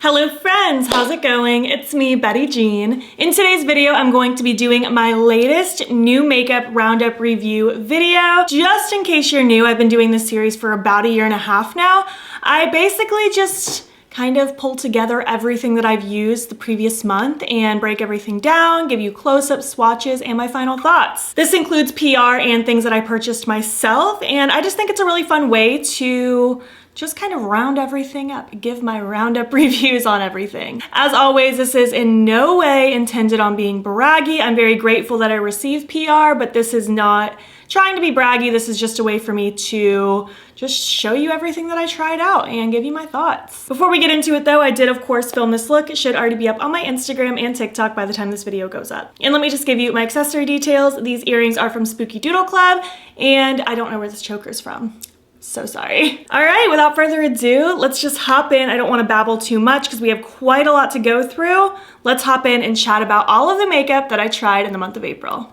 Hello friends, how's it going? It's me, Betty Jean. In today's video, I'm going to be doing my latest new makeup Roundup review video. Just in case you're new, I've been doing this series for about a year and a half now. I basically just kind of pull together everything that I've used the previous month and break everything down, give you close-up swatches and my final thoughts. This includes PR and things that I purchased myself, and I just think it's a really fun way to just kind of round everything up, give my roundup reviews on everything. As always, this is in no way intended on being braggy. I'm very grateful that I received PR, but this is not trying to be braggy. This is just a way for me to just show you everything that I tried out and give you my thoughts. Before we get into it though, I did of course film this look. It should already be up on my Instagram and TikTok by the time this video goes up. And let me just give you my accessory details. These earrings are from Spooky Doodle Club, and I don't know where this choker's from. So sorry. All right, without further ado, let's just hop in. I don't want to babble too much because we have quite a lot to go through. Let's hop in and chat about all of the makeup that I tried in the month of April.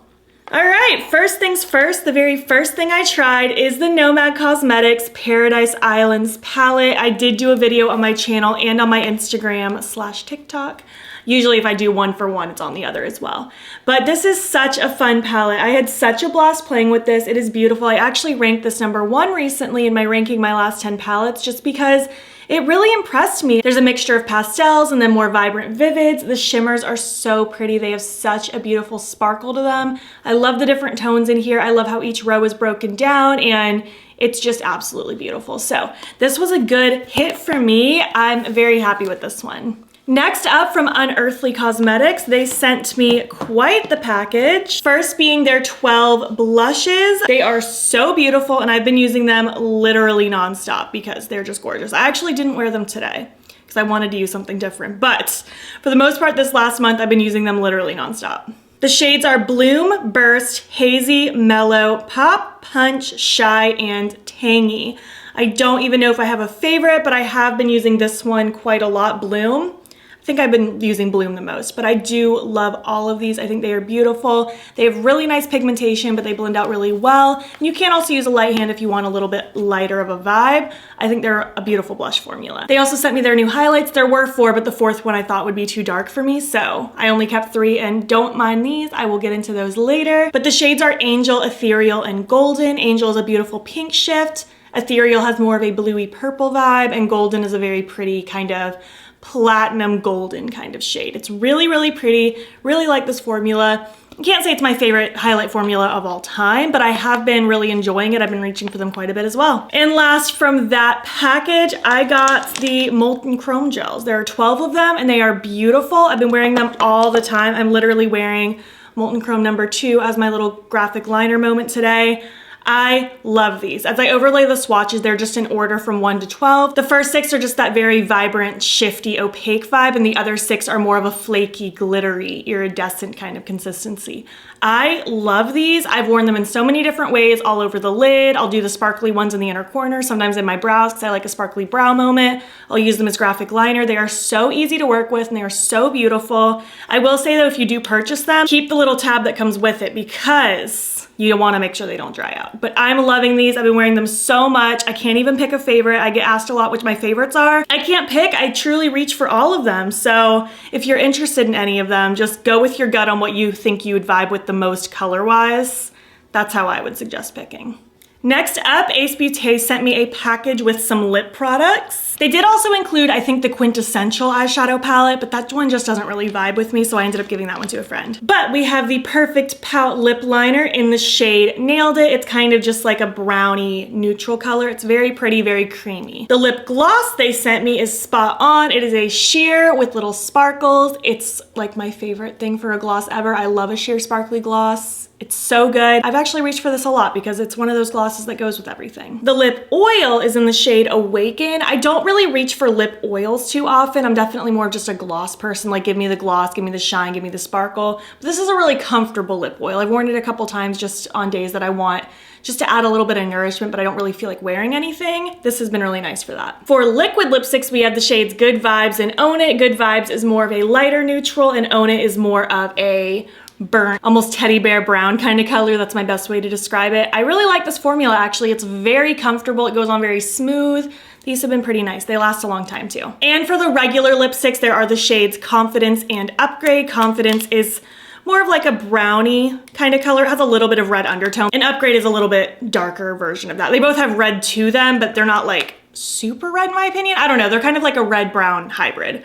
All right, first things first, the very first thing I tried is the Nomad Cosmetics Paradise Islands palette. I did do a video on my channel and on my Instagram/TikTok. Usually if I do one for one, it's on the other as well. But this is such a fun palette. I had such a blast playing with this. It is beautiful. I actually ranked this #1 recently in my ranking my last 10 palettes just because it really impressed me. There's a mixture of pastels and then more vibrant vivids. The shimmers are so pretty. They have such a beautiful sparkle to them. I love the different tones in here. I love how each row is broken down, and it's just absolutely beautiful. So this was a good hit for me. I'm very happy with this one. Next up, from Unearthly Cosmetics, they sent me quite the package. First being their 12 blushes. They are so beautiful, and I've been using them literally nonstop because they're just gorgeous. I actually didn't wear them today because I wanted to use something different, but for the most part this last month, I've been using them literally nonstop. The shades are Bloom, Burst, Hazy, Mellow, Pop, Punch, Shy, and Tangy. I don't even know if I have a favorite, but I have been using this one quite a lot, Bloom. I think I've been using Bloom the most, but I do love all of these. I think they are beautiful. They have really nice pigmentation, but they blend out really well. And you can also use a light hand if you want a little bit lighter of a vibe. I think they're a beautiful blush formula. They also sent me their new highlights. There were 4, but the 4th one I thought would be too dark for me, so I only kept 3, and don't mind these. I will get into those later. But the shades are Angel, Ethereal, and Golden. Angel is a beautiful pink shift. Ethereal has more of a bluey purple vibe, and Golden is a very pretty kind of platinum golden kind of shade. It's really, really pretty. Really like this formula. I can't say it's my favorite highlight formula of all time, but I have been really enjoying it. I've been reaching for them quite a bit as well. And last from that package, I got the Molten Chrome Gels. There are 12 of them, and they are beautiful. I've been wearing them all the time. I'm literally wearing Molten Chrome #2 as my little graphic liner moment today. I love these. As I overlay the swatches, they're just in order from 1 to 12. The first 6 are just that very vibrant, shifty, opaque vibe, and the other 6 are more of a flaky, glittery, iridescent kind of consistency. I love these. I've worn them in so many different ways, all over the lid. I'll do the sparkly ones in the inner corner, sometimes in my brows because I like a sparkly brow moment. I'll use them as graphic liner. They are so easy to work with, and they are so beautiful. I will say though, if you do purchase them, keep the little tab that comes with it because you want to make sure they don't dry out. But I'm loving these. I've been wearing them so much. I can't even pick a favorite. I get asked a lot which my favorites are. I can't pick. I truly reach for all of them. So if you're interested in any of them, just go with your gut on what you think you would vibe with the most color-wise. That's how I would suggest picking. Next up, Ace Beauté sent me a package with some lip products. They did also include, I think, the quintessential eyeshadow palette, but that one just doesn't really vibe with me, so I ended up giving that one to a friend. But we have the Perfect Pout lip liner in the shade Nailed It. It's kind of just like a brownie neutral color. It's very pretty, very creamy. The lip gloss they sent me is spot on. It is a sheer with little sparkles. It's like my favorite thing for a gloss ever. I love a sheer sparkly gloss. It's so good. I've actually reached for this a lot because it's one of those glosses that goes with everything. The lip oil is in the shade Awaken. I don't really reach for lip oils too often. I'm definitely more of just a gloss person. Like, give me the gloss, give me the shine, give me the sparkle. But this is a really comfortable lip oil. I've worn it a couple times just on days that I want just to add a little bit of nourishment, but I don't really feel like wearing anything. This has been really nice for that. For liquid lipsticks, we have the shades Good Vibes and Own It. Good Vibes is more of a lighter neutral, and Own It is more of a burnt, almost teddy bear brown kind of color. That's my best way to describe it. I really like this formula actually. It's very comfortable. It goes on very smooth. These have been pretty nice. They last a long time too. And for the regular lipsticks, there are the shades Confidence and Upgrade. Confidence is more of like a brownie kind of color. It has a little bit of red undertone. And Upgrade is a little bit darker version of that. They both have red to them, but they're not like super red in my opinion. I don't know. They're kind of like a red-brown hybrid.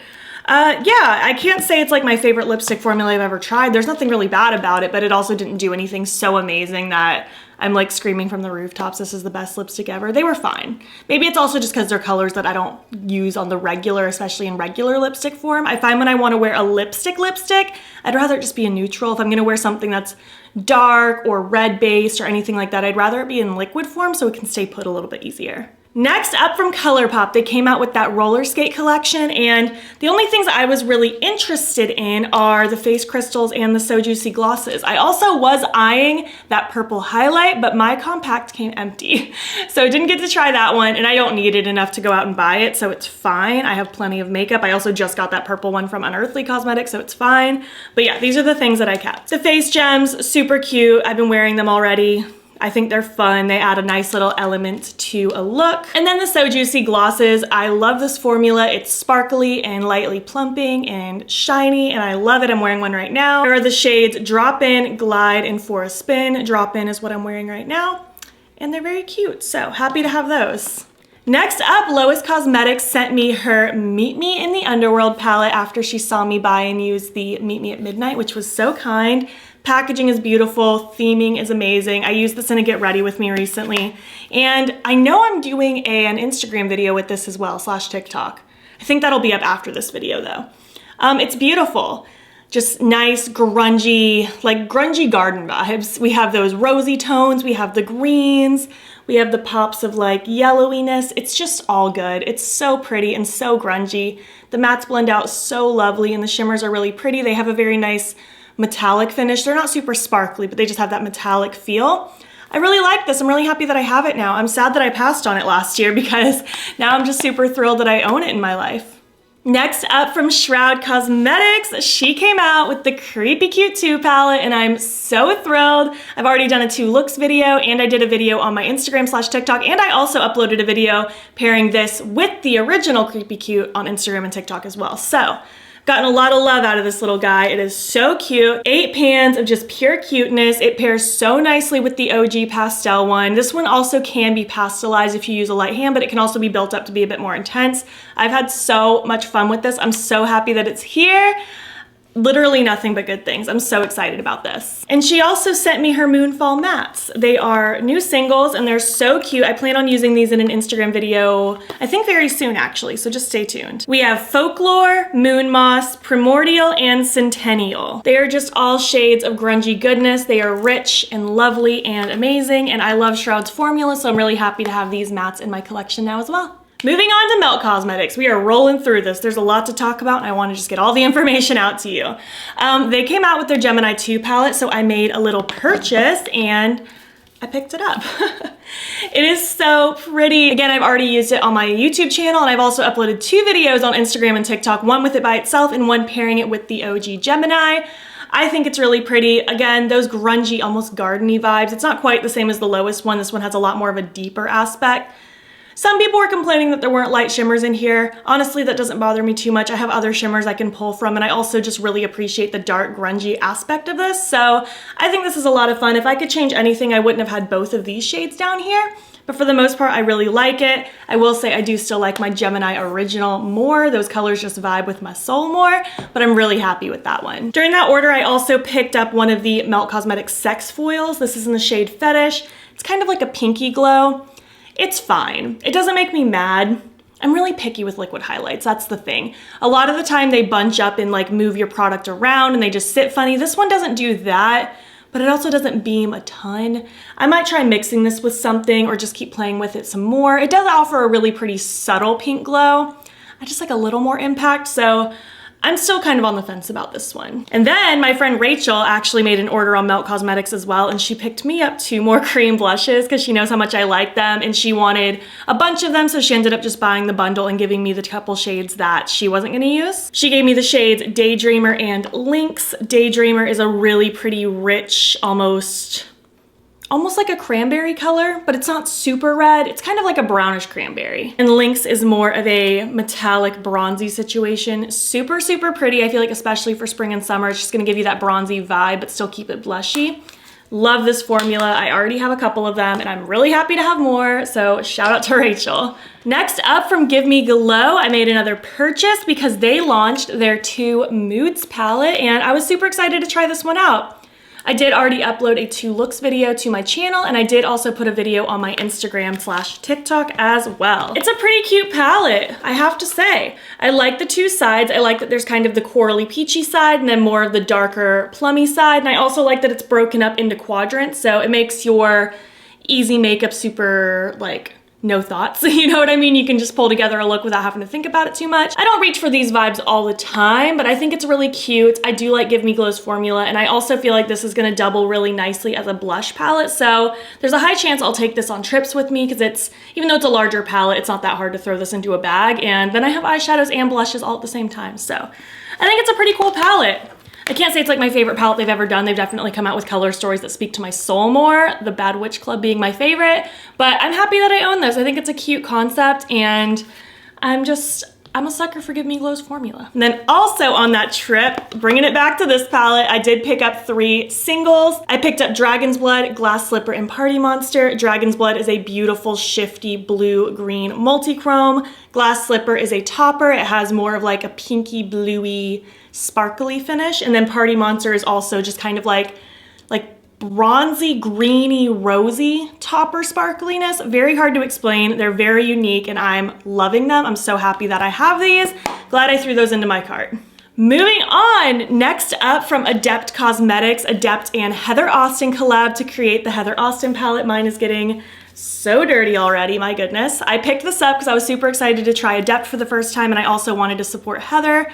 Yeah, I can't say it's like my favorite lipstick formula I've ever tried. There's nothing really bad about it, but it also didn't do anything so amazing that I'm like screaming from the rooftops, this is the best lipstick ever. They were fine. Maybe it's also just because they're colors that I don't use on the regular, especially in regular lipstick form. I find when I want to wear a lipstick, I'd rather it just be a neutral. If I'm gonna wear something that's dark or red based or anything like that, I'd rather it be in liquid form so it can stay put a little bit easier. Next up from Colourpop, they came out with that roller skate collection, and the only things I was really interested in are the face crystals and the So Juicy glosses. I also was eyeing that purple highlight, but my compact came empty. So I didn't get to try that one, and I don't need it enough to go out and buy it, so it's fine. I have plenty of makeup. I also just got that purple one from Unearthly Cosmetics, so it's fine. But yeah, these are the things that I kept. The face gems, super cute. I've been wearing them already. I think they're fun. They add a nice little element to a look. And then the So Juicy glosses. I love this formula. It's sparkly and lightly plumping and shiny, and I love it. I'm wearing one right now. There are the shades Drop In, Glide, and For a Spin. Drop In is what I'm wearing right now, and they're very cute, so happy to have those. Next up, Lois Cosmetics sent me her Meet Me in the Underworld palette after she saw me buy and use the Meet Me at Midnight, which was so kind. Packaging is beautiful, theming is amazing. I used this in a Get Ready With Me recently, and I know I'm doing an Instagram video with this as well, / TikTok. I think that'll be up after this video though. It's beautiful. Just nice, grungy, like grungy garden vibes. We have those rosy tones, we have the greens, we have the pops of like yellowiness. It's just all good. It's so pretty and so grungy. The mattes blend out so lovely and the shimmers are really pretty. They have a very nice metallic finish. They're not super sparkly, but they just have that metallic feel. I really like this. I'm really happy that I have it now. I'm sad that I passed on it last year because now I'm just super thrilled that I own it in my life. Next up from Shroud Cosmetics, she came out with the Creepy Cute 2 palette, and I'm so thrilled. I've already done a 2 looks video, and I did a video on my Instagram / TikTok, and I also uploaded a video pairing this with the original Creepy Cute on Instagram and TikTok as well. So, gotten a lot of love out of this little guy. It is so cute. 8 pans of just pure cuteness. It pairs so nicely with the OG pastel one. This one also can be pastelized if you use a light hand, but it can also be built up to be a bit more intense. I've had so much fun with this. I'm so happy that it's here. Literally nothing but good things. I'm so excited about this. And she also sent me her Moonfall mattes. They are new singles and they're so cute. I plan on using these in an Instagram video, I think very soon actually, so just stay tuned. We have Folklore, Moon Moss, Primordial, and Centennial. They are just all shades of grungy goodness. They are rich and lovely and amazing, and I love Shroud's formula, so I'm really happy to have these mattes in my collection now as well. Moving on to Melt Cosmetics. We are rolling through this. There's a lot to talk about and I want to just get all the information out to you. They came out with their Gemini 2 palette, so I made a little purchase and I picked it up. It is so pretty. Again, I've already used it on my YouTube channel and I've also uploaded 2 videos on Instagram and TikTok, one with it by itself and one pairing it with the OG Gemini. I think it's really pretty. Again, those grungy, almost gardeny vibes. It's not quite the same as the Lois one. This one has a lot more of a deeper aspect. Some people were complaining that there weren't light shimmers in here. Honestly, that doesn't bother me too much. I have other shimmers I can pull from, and I also just really appreciate the dark, grungy aspect of this. So I think this is a lot of fun. If I could change anything, I wouldn't have had both of these shades down here. But for the most part, I really like it. I will say I do still like my Gemini original more. Those colors just vibe with my soul more, but I'm really happy with that one. During that order, I also picked up one of the Melt Cosmetics Sex Foils. This is in the shade Fetish. It's kind of like a pinky glow. It's fine. It doesn't make me mad. I'm really picky with liquid highlights, that's the thing. A lot of the time they bunch up and like move your product around and they just sit funny. This one doesn't do that, but it also doesn't beam a ton. I might try mixing this with something or just keep playing with it some more. It does offer a really pretty subtle pink glow. I just like a little more impact, so I'm still kind of on the fence about this one. And then my friend Rachel actually made an order on Melt Cosmetics as well, and she picked me up 2 more cream blushes because she knows how much I like them, and she wanted a bunch of them, so she ended up just buying the bundle and giving me the couple shades that she wasn't gonna use. She gave me the shades Daydreamer and Lynx. Daydreamer is a really pretty, rich, almost almost like a cranberry color, but it's not super red. It's kind of like a brownish cranberry. And Lynx is more of a metallic bronzy situation. Super, super pretty. I feel like especially for spring and summer, it's just gonna give you that bronzy vibe, but still keep it blushy. Love this formula. I already have a couple of them and I'm really happy to have more, so shout out to Rachel. Next up from Give Me Glow, I made another purchase because they launched their 2 Moods palette and I was super excited to try this one out. I did already upload a 2 looks video to my channel and I did also put a video on my Instagram/TikTok as well. It's a pretty cute palette, I have to say. I like the 2 sides. I like that there's kind of the corally peachy side and then more of the darker plummy side. And I also like that it's broken up into quadrants, so it makes your easy makeup super like no thoughts, you know what I mean? You can just pull together a look without having to think about it too much. I don't reach for these vibes all the time, but I think it's really cute. I do like Give Me Glow's formula, and I also feel like this is gonna double really nicely as a blush palette, so there's a high chance I'll take this on trips with me because even though it's a larger palette, it's not that hard to throw this into a bag, and then I have eyeshadows and blushes all at the same time, so I think it's a pretty cool palette. I can't say it's like my favorite palette they've ever done. They've definitely come out with color stories that speak to my soul more, the Bad Witch Club being my favorite, but I'm happy that I own this. I think it's a cute concept and I'm a sucker for Give Me Glow's formula. And then also on that trip, bringing it back to this palette, I did pick up 3 singles. I picked up Dragon's Blood, Glass Slipper, and Party Monster. Dragon's Blood is a beautiful, shifty blue-green multi-chrome. Glass Slipper is a topper. It has more of like a pinky, bluey, sparkly finish. And then Party Monster is also just kind of like bronzy, greeny, rosy topper sparkliness. Very hard to explain. They're very unique and I'm loving them. I'm so happy that I have these. Glad I threw those into my cart. Moving on, next up from Adept Cosmetics, Adept and Heather Austin collab to create the Heather Austin palette. Mine is getting so dirty already, my goodness. I picked this up because I was super excited to try Adept for the first time and I also wanted to support Heather.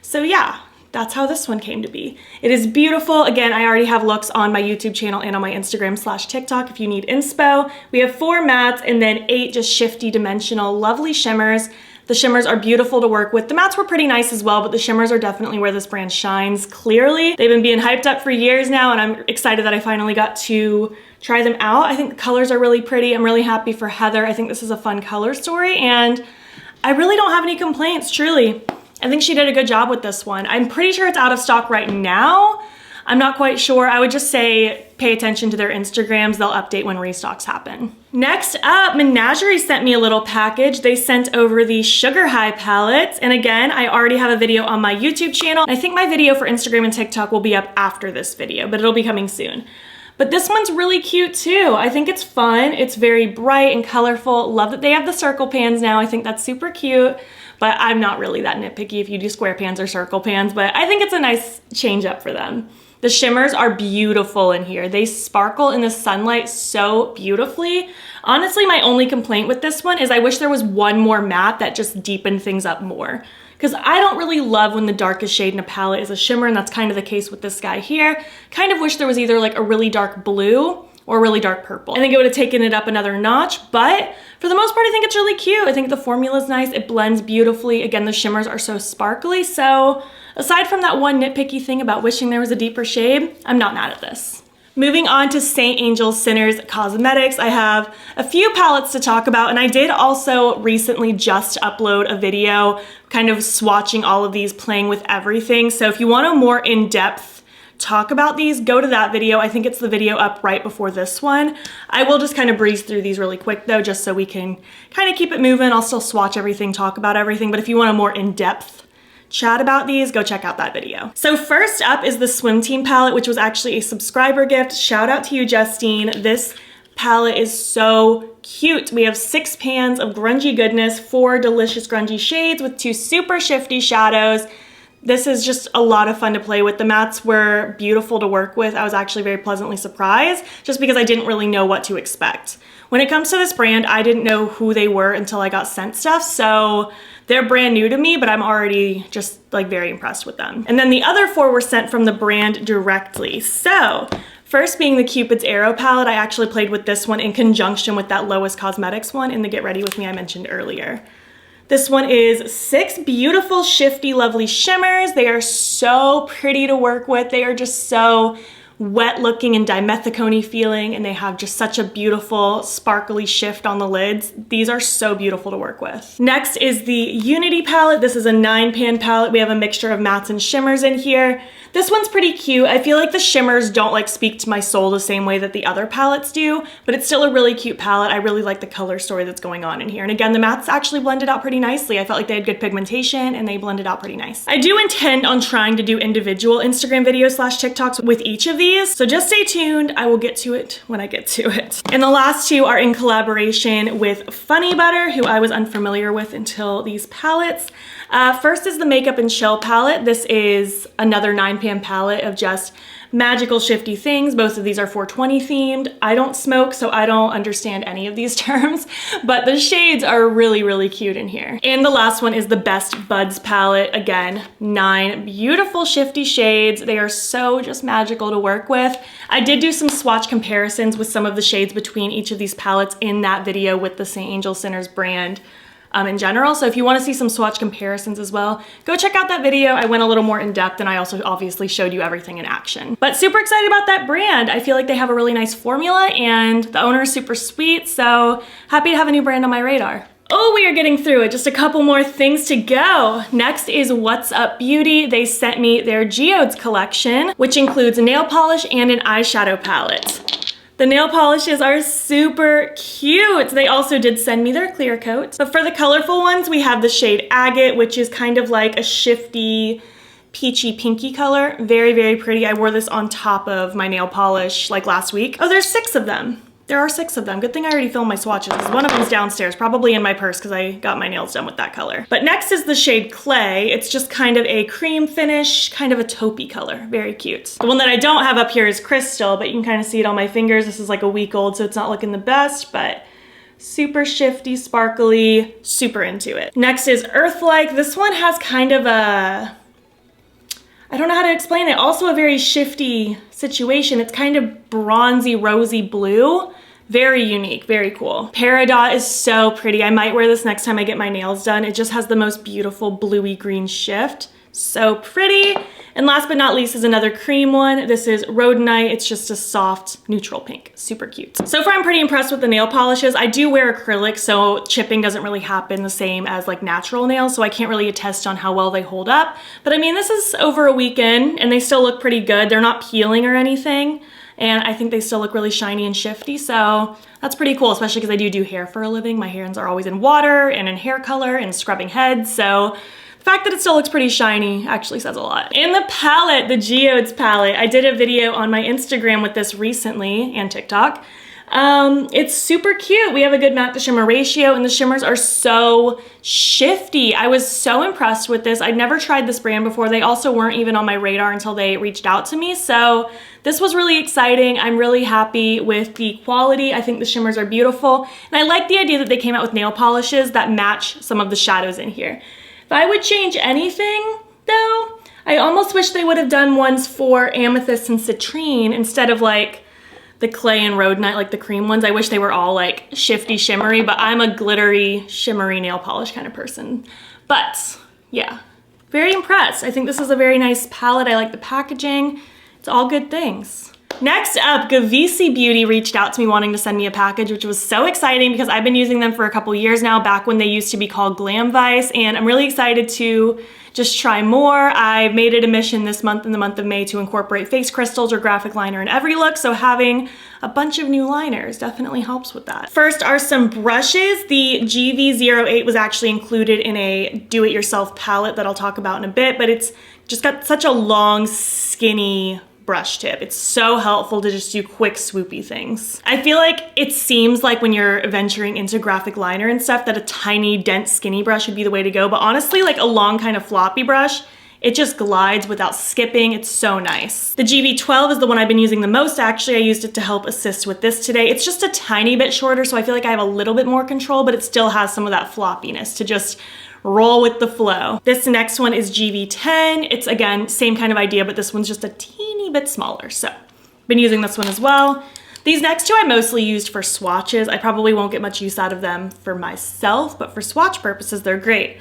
So yeah, that's how this one came to be. It is beautiful. Again, I already have looks on my YouTube channel and on my Instagram/TikTok if you need inspo. We have 4 mattes and then 8 just shifty dimensional lovely shimmers. The shimmers are beautiful to work with. The mattes were pretty nice as well, but the shimmers are definitely where this brand shines clearly. They've been being hyped up for years now and I'm excited that I finally got to try them out. I think the colors are really pretty. I'm really happy for Heather. I think this is a fun color story and I really don't have any complaints, truly. I think she did a good job with this one. I'm pretty sure it's out of stock right now. I'm not quite sure. I would just say pay attention to their Instagrams. They'll update when restocks happen. Next up, Menagerie sent me a little package. They sent over the Sugar High palettes. And again, I already have a video on my YouTube channel. I think my video for Instagram and TikTok will be up after this video, but it'll be coming soon. But this one's really cute too. I think it's fun. It's very bright and colorful. Love that they have the circle pans now. I think that's super cute. But I'm not really that nitpicky if you do square pans or circle pans, but I think it's a nice change up for them. The shimmers are beautiful in here. They sparkle in the sunlight so beautifully. Honestly, my only complaint with this one is I wish there was one more matte that just deepened things up more. Because I don't really love when the darkest shade in a palette is a shimmer, and that's kind of the case with this guy here. Kind of wish there was either like a really dark blue or really dark purple. I think it would have taken it up another notch, but for the most part, I think it's really cute. I think the formula is nice. It blends beautifully. Again, the shimmers are so sparkly. So aside from that one nitpicky thing about wishing there was a deeper shade, I'm not mad at this. Moving on to St. Angel Sinners Cosmetics, I have a few palettes to talk about, and I did also recently just upload a video kind of swatching all of these, playing with everything. So if you want a more in-depth talk about these, go to that video. I think it's the video up right before this one. I will just kind of breeze through these really quick though, just so we can kind of keep it moving. I'll still swatch everything, talk about everything, but if you want a more in-depth chat about these, go check out that video. So first up is the Swim Team palette, which was actually a subscriber gift. Shout out to you, Justine. This palette is so cute. We have 6 pans of grungy goodness, 4 delicious grungy shades with 2 super shifty shadows. This is just a lot of fun to play with. The mattes were beautiful to work with. I was actually very pleasantly surprised just because I didn't really know what to expect. When it comes to this brand, I didn't know who they were until I got sent stuff, so they're brand new to me, but I'm already just like very impressed with them. And then the other 4 were sent from the brand directly. So first being the Cupid's Arrow palette, I actually played with this one in conjunction with that Lois Cosmetics one in the Get Ready With Me I mentioned earlier. This one is 6 beautiful, shifty, lovely shimmers. They are so pretty to work with. They are just so wet looking and dimethicone feeling, and they have just such a beautiful sparkly shift on the lids. These are so beautiful to work with. Next is the Unity palette. This is a 9-pan palette. We have a mixture of mattes and shimmers in here. This one's pretty cute. I feel like the shimmers don't like speak to my soul the same way that the other palettes do, but it's still a really cute palette. I really like the color story that's going on in here. And again, the mattes actually blended out pretty nicely. I felt like they had good pigmentation and they blended out pretty nice. I do intend on trying to do individual Instagram videos / TikToks with each of these, so just stay tuned. I will get to it when I get to it. And the last two are in collaboration with Funny Butter, who I was unfamiliar with until these palettes. First is the Makeup and Chill palette. This is another 9-pan palette of just magical shifty things. Both of these are 420 themed. I don't smoke, so I don't understand any of these terms, but the shades are really, really cute in here. And the last one is the Best Buds palette. Again, 9 beautiful shifty shades. They are so just magical to work with. I did do some swatch comparisons with some of the shades between each of these palettes in that video with the St. Angel Sinners brand in general. So if you want to see some swatch comparisons as well, go check out that video. I went a little more in depth and I also obviously showed you everything in action. But super excited about that brand. I feel like they have a really nice formula and the owner is super sweet. So happy to have a new brand on my radar. Oh, we are getting through it. Just a couple more things to go. Next is What's Up Beauty. They sent me their Geodes collection, which includes a nail polish and an eyeshadow palette. The nail polishes are super cute. They also did send me their clear coats. But for the colorful ones, we have the shade Agate, which is kind of like a shifty, peachy pinky color. Very, very pretty. I wore this on top of my nail polish like last week. Oh, there's 6 of them. There are 6 of them. Good thing I already filmed my swatches. One of them's downstairs, probably in my purse because I got my nails done with that color. But next is the shade Clay. It's just kind of a cream finish, kind of a taupey color. Very cute. The one that I don't have up here is Crystal, but you can kind of see it on my fingers. This is like a week old, so it's not looking the best, but super shifty, sparkly, super into it. Next is Earth-like. This one has kind of a, I don't know how to explain it. Also a very shifty situation. It's kind of bronzy, rosy blue. Very unique, very cool. Peridot is so pretty. I might wear this next time I get my nails done. It just has the most beautiful bluey green shift. So pretty. And last but not least is another cream one. This is Rhodonite. It's just a soft neutral pink. Super cute. So far I'm pretty impressed with the nail polishes. I do wear acrylic, so chipping doesn't really happen the same as like natural nails, so I can't really attest on how well they hold up. But I mean, this is over a weekend and they still look pretty good. They're not peeling or anything. And I think they still look really shiny and shifty, so that's pretty cool, especially because I do hair for a living. My hands are always in water and in hair color and scrubbing heads, so the fact that it still looks pretty shiny actually says a lot. And the palette, the Geodes palette, I did a video on my Instagram with this recently and TikTok. It's super cute. We have a good matte to shimmer ratio and the shimmers are so shifty. I was so impressed with this. I'd never tried this brand before. They also weren't even on my radar until they reached out to me. So this was really exciting. I'm really happy with the quality. I think the shimmers are beautiful. And I like the idea that they came out with nail polishes that match some of the shadows in here. If I would change anything though, I almost wish they would have done ones for Amethyst and Citrine instead of like the Clay and Rhodonite, like the cream ones. I wish they were all like shifty, shimmery, but I'm a glittery, shimmery nail polish kind of person. But yeah, very impressed. I think this is a very nice palette. I like the packaging. It's all good things. Next up, Gavissi Beauty reached out to me wanting to send me a package, which was so exciting because I've been using them for a couple years now, back when they used to be called Glam Vice, and I'm really excited to just try more. I made it a mission this month, in the month of May, to incorporate face crystals or graphic liner in every look, so having a bunch of new liners definitely helps with that. First are some brushes. The GV08 was actually included in a do-it-yourself palette that I'll talk about in a bit, but it's just got such a long, skinny brush tip. It's so helpful to just do quick swoopy things. I feel like it seems like when you're venturing into graphic liner and stuff that a tiny, dense, skinny brush would be the way to go, but honestly, like a long kind of floppy brush, it just glides without skipping. It's so nice. The GV12 is the one I've been using the most. Actually, I used it to help assist with this today. It's just a tiny bit shorter, so I feel like I have a little bit more control, but it still has some of that floppiness to just roll with the flow. This next one is GV10. It's again, same kind of idea, but this one's just a teeny bit smaller. So been using this one as well. These next two I mostly used for swatches. I probably won't get much use out of them for myself, but for swatch purposes, they're great.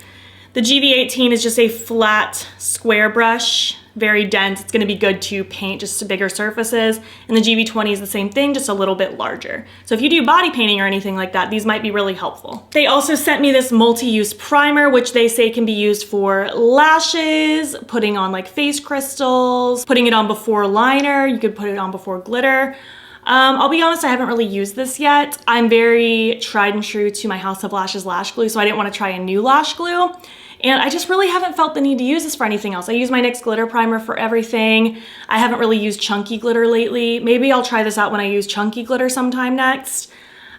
The GV18 is just a flat square brush. very dense. It's gonna be good to paint just to bigger surfaces. And the GB20 is the same thing, just a little bit larger. So if you do body painting or anything like that, these might be really helpful. They also sent me this multi-use primer, which they say can be used for lashes, putting on like face crystals, putting it on before liner. You could put it on before glitter. I'll be honest, I haven't really used this yet. I'm very tried and true to my House of Lashes lash glue, so I didn't want to try a new lash glue. And I just really haven't felt the need to use this for anything else. I use my NYX glitter primer for everything. I haven't really used chunky glitter lately. Maybe I'll try this out when I use chunky glitter sometime next.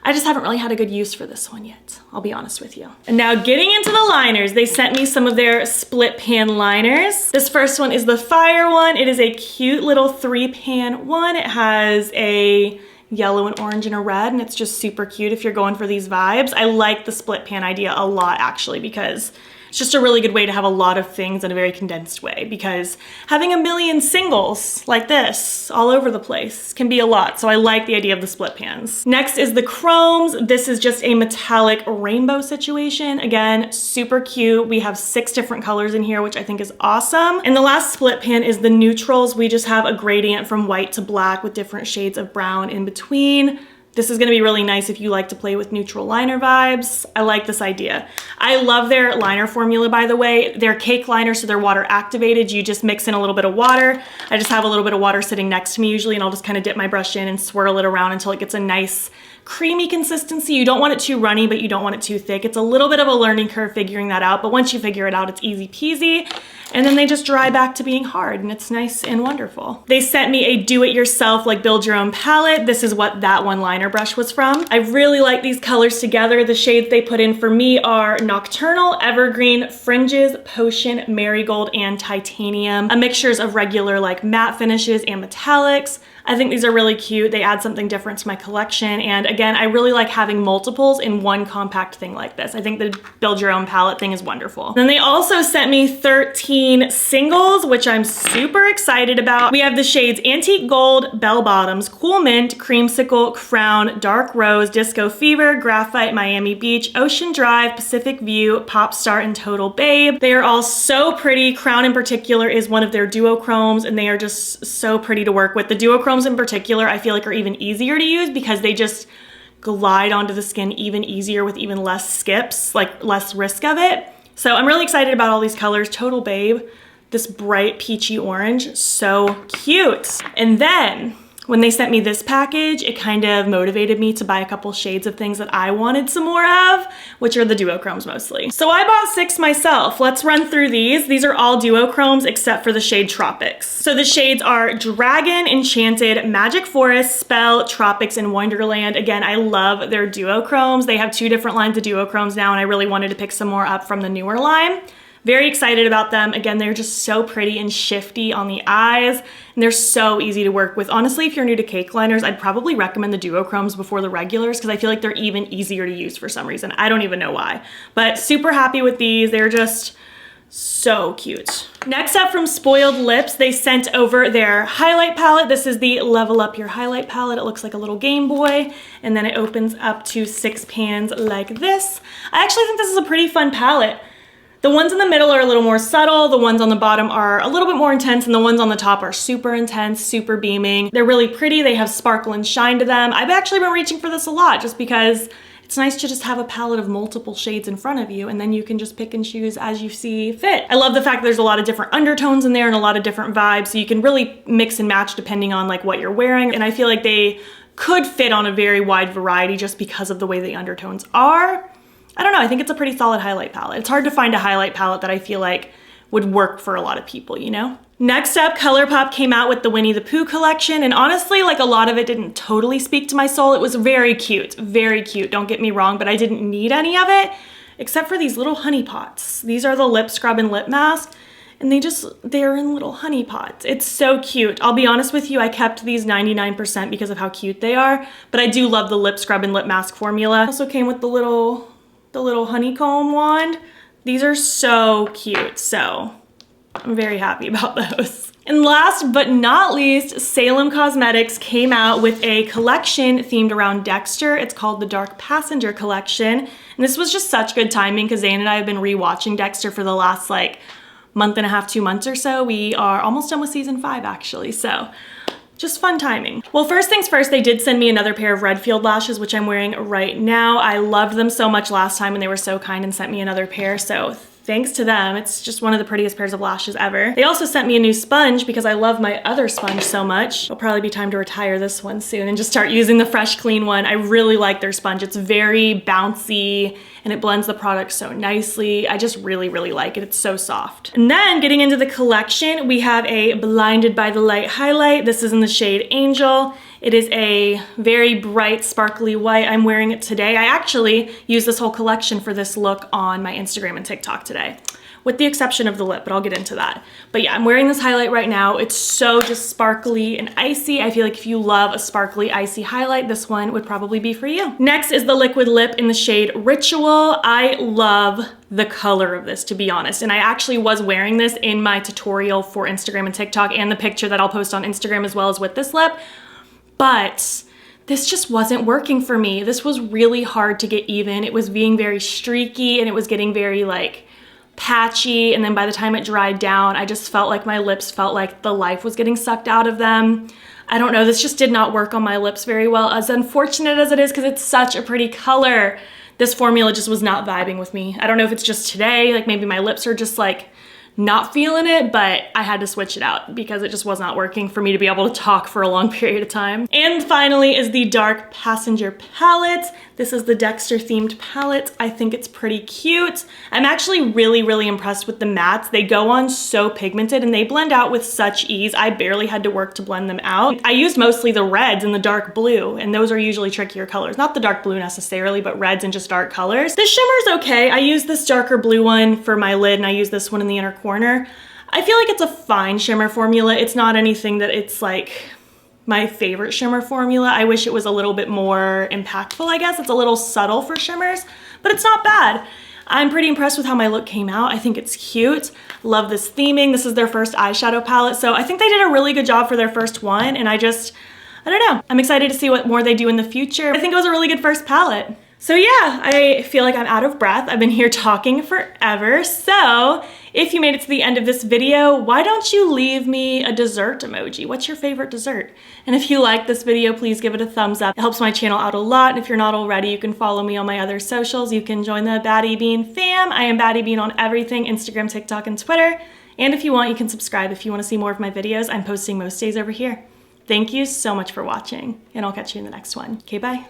I just haven't really had a good use for this one yet, I'll be honest with you. And now getting into the liners, they sent me some of their split pan liners. This first one is the Fire one. It is a cute little 3-pan one. It has a yellow and orange and a red, and it's just super cute if you're going for these vibes. I like the split pan idea a lot actually, because it's just a really good way to have a lot of things in a very condensed way, because having a million singles like this all over the place can be a lot. So I like the idea of the split pans. Next is the chromes. This is just a metallic rainbow situation. Again, super cute. We have 6 different colors in here, which I think is awesome. And the last split pan is the neutrals. We just have a gradient from white to black with different shades of brown in between. This is gonna be really nice if you like to play with neutral liner vibes. I like this idea. I love their liner formula, by the way. They're cake liners, so they're water activated. You just mix in a little bit of water. I just have a little bit of water sitting next to me usually, and I'll just kind of dip my brush in and swirl it around until it gets a nice creamy consistency. You don't want it too runny, but you don't want it too thick. It's a little bit of a learning curve figuring that out, but once you figure it out, it's easy peasy. And then they just dry back to being hard, and it's nice and wonderful. They sent me a do-it-yourself, like build your own palette. This is what that one liner brush was from. I really like these colors together. The shades they put in for me are Nocturnal, Evergreen, Fringes, Potion, Marigold, and Titanium. A mixtures of regular like matte finishes and metallics. I think these are really cute. They add something different to my collection. And again, I really like having multiples in one compact thing like this. I think the build your own palette thing is wonderful. Then they also sent me 13 singles, which I'm super excited about. We have the shades Antique Gold, Bell Bottoms, Cool Mint, Creamsicle, Crown, Dark Rose, Disco Fever, Graphite, Miami Beach, Ocean Drive, Pacific View, Pop Star, and Total Babe. They are all so pretty. Crown in particular is one of their duochromes, and they are just so pretty to work with. The duochromes in particular, I feel like are even easier to use because they just glide onto the skin even easier with even less skips, like less risk of it. So I'm really excited about all these colors. Total Babe, this bright peachy orange, so cute. And then when they sent me this package, it kind of motivated me to buy a couple shades of things that I wanted some more of, which are the duochromes mostly. So I bought 6 myself. Let's run through these. These are all duochromes except for the shade Tropics. So the shades are Dragon, Enchanted, Magic Forest, Spell, Tropics, and Wonderland. Again, I love their duochromes. They have 2 different lines of duochromes now, and I really wanted to pick some more up from the newer line. Very excited about them. Again, they're just so pretty and shifty on the eyes, and they're so easy to work with. Honestly, if you're new to cake liners, I'd probably recommend the duochromes before the regulars because I feel like they're even easier to use for some reason. I don't even know why, but super happy with these. They're just so cute. Next up from Spoiled Lips, they sent over their highlight palette. This is the Level Up Your Highlight palette. It looks like a little Game Boy, and then it opens up to 6 pans like this. I actually think this is a pretty fun palette. The ones in the middle are a little more subtle, the ones on the bottom are a little bit more intense, and the ones on the top are super intense, super beaming. They're really pretty, they have sparkle and shine to them. I've actually been reaching for this a lot just because it's nice to just have a palette of multiple shades in front of you, and then you can just pick and choose as you see fit. I love the fact that there's a lot of different undertones in there and a lot of different vibes, so you can really mix and match depending on like what you're wearing, and I feel like they could fit on a very wide variety just because of the way the undertones are. I don't know, I think it's a pretty solid highlight palette. It's hard to find a highlight palette that I feel like would work for a lot of people, you know? Next up, Colourpop came out with the Winnie the Pooh collection, and honestly, like a lot of it didn't totally speak to my soul. It was very cute, don't get me wrong, but I didn't need any of it, except for these little honey pots. These are the lip scrub and lip mask, and they're in little honey pots. It's so cute. I'll be honest with you, I kept these 99% because of how cute they are, but I do love the lip scrub and lip mask formula. Also came with the little honeycomb wand. These are so cute, so I'm very happy about those. And last but not least, Salem Cosmetics came out with a collection themed around Dexter. It's called the Dark Passenger Collection. And this was just such good timing because Zane and I have been rewatching Dexter for the last like month and a half, 2 months or so. We are almost done with season 5 actually, so just fun timing. Well, first things first, they did send me another pair of Redfield lashes, which I'm wearing right now. I loved them so much last time and they were so kind and sent me another pair, so thanks to them. It's just one of the prettiest pairs of lashes ever. They also sent me a new sponge because I love my other sponge so much. It'll probably be time to retire this one soon and just start using the fresh, clean one. I really like their sponge. It's very bouncy and it blends the product so nicely. I just really, really like it. It's so soft. And then getting into the collection, we have a Blinded by the Light highlight. This is in the shade Angel. It is a very bright, sparkly white. I'm wearing it today. I actually used this whole collection for this look on my Instagram and TikTok today, with the exception of the lip, but I'll get into that. But yeah, I'm wearing this highlight right now. It's so just sparkly and icy. I feel like if you love a sparkly, icy highlight, this one would probably be for you. Next is the liquid lip in the shade Ritual. I love the color of this, to be honest. And I actually was wearing this in my tutorial for Instagram and TikTok and the picture that I'll post on Instagram as well as with this lip. But this just wasn't working for me. This was really hard to get even. It was being very streaky and it was getting very like patchy. And then by the time it dried down, I just felt like my lips felt like the life was getting sucked out of them. I don't know, this just did not work on my lips very well, as unfortunate as it is because it's such a pretty color. This formula just was not vibing with me. I don't know if it's just today, like maybe my lips are just like not feeling it, but I had to switch it out because it just was not working for me to be able to talk for a long period of time. And finally is the Dark Passenger palette. This is the Dexter themed palette. I think it's pretty cute. I'm actually really, really impressed with the mattes. They go on so pigmented and they blend out with such ease. I barely had to work to blend them out. I used mostly the reds and the dark blue, and those are usually trickier colors. Not the dark blue necessarily, but reds and just dark colors. The shimmer's okay. I used this darker blue one for my lid and I used this one in the inner corner. I feel like it's a fine shimmer formula. It's not anything that it's like my favorite shimmer formula. I wish it was a little bit more impactful, I guess. It's a little subtle for shimmers, but it's not bad. I'm pretty impressed with how my look came out. I think it's cute. Love this theming. This is their first eyeshadow palette, so I think they did a really good job for their first one, and I don't know. I'm excited to see what more they do in the future. I think it was a really good first palette. So yeah, I feel like I'm out of breath. I've been here talking forever. So if you made it to the end of this video, why don't you leave me a dessert emoji? What's your favorite dessert? And if you like this video, please give it a thumbs up. It helps my channel out a lot. And if you're not already, you can follow me on my other socials. You can join the BATTYBEAN fam. I am BATTYBEAN on everything, Instagram, TikTok, and Twitter. And if you want, you can subscribe if you want to see more of my videos. I'm posting most days over here. Thank you so much for watching, and I'll catch you in the next one. Okay, bye.